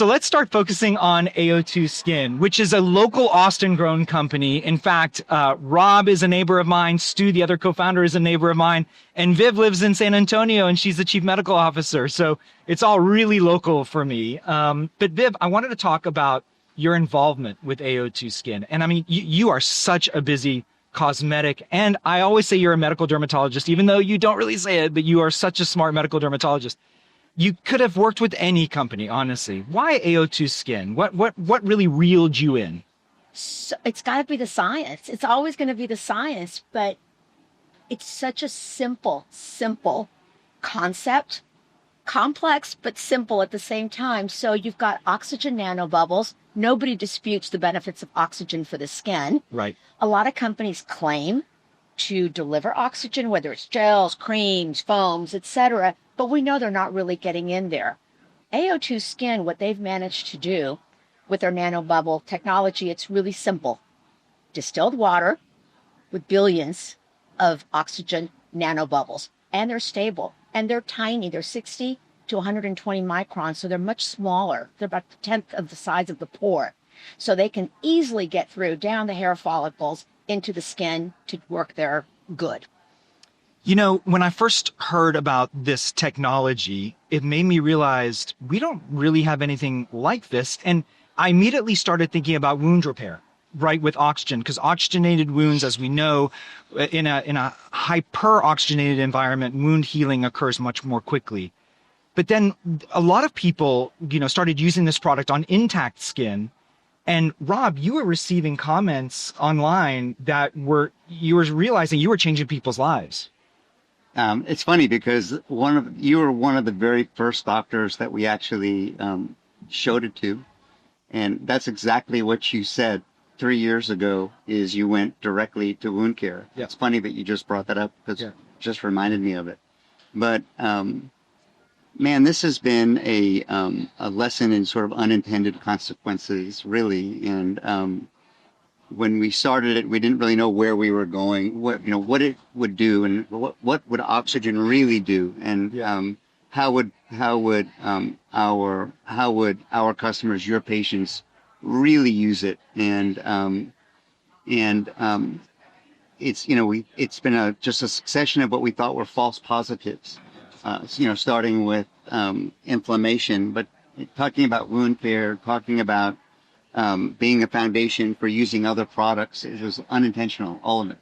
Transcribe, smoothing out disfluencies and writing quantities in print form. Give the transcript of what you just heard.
So let's start focusing on AO2 Skin, which is a local Austin-grown company. In fact, Rob is a neighbor of mine. Stu, the other co-founder, is a neighbor of mine. And Viv lives in San Antonio, and she's the chief medical officer. So it's all really local for me. But Viv, I wanted to talk about your involvement with AO2 Skin. And I mean, you are such a busy cosmetic, and I always say you're a medical dermatologist, even though you don't really say it, but you are such a smart medical dermatologist. You could have worked with any company, honestly. Why AO2 Skin? What really reeled you in? So it's got to be the science. It's always going to be the science, but it's such a simple concept, complex, but simple at the same time. So you've got oxygen nanobubbles. Nobody disputes the benefits of oxygen for the skin. Right. A lot of companies claim to deliver oxygen, whether it's gels, creams, foams, etc., but we know they're not really getting in there. AO2 Skin, what they've managed to do with their nanobubble technology, it's really simple. Distilled water with billions of oxygen nanobubbles, and they're stable, and they're tiny. They're 60 to 120 microns, so they're much smaller. They're about a tenth of the size of the pore. So they can easily get through down the hair follicles into the skin to work their good. You know, when I first heard about this technology, it made me realize we don't really have anything like this. And I immediately started thinking about wound repair, right, with oxygen, because oxygenated wounds, as we know, in a hyper-oxygenated environment, wound healing occurs much more quickly. But then a lot of people, started using this product on intact skin. And Rob, you were receiving comments online that you were realizing you were changing people's lives. It's funny because you were one of the very first doctors that we actually showed it to, and that's exactly what you said 3 years ago. Is you went directly to wound care. Yeah. It's funny that you just brought that up because it just reminded me of it. But man, this has been a lesson in sort of unintended consequences, really, and when we started it, we didn't really know where we were going, what it would do, and what would oxygen really do, and how would our customers, your patients, really use it, and it's it's been just a succession of what we thought were false positives, starting with inflammation, but talking about wound care, talking about being a foundation for using other products. It was unintentional, all of it.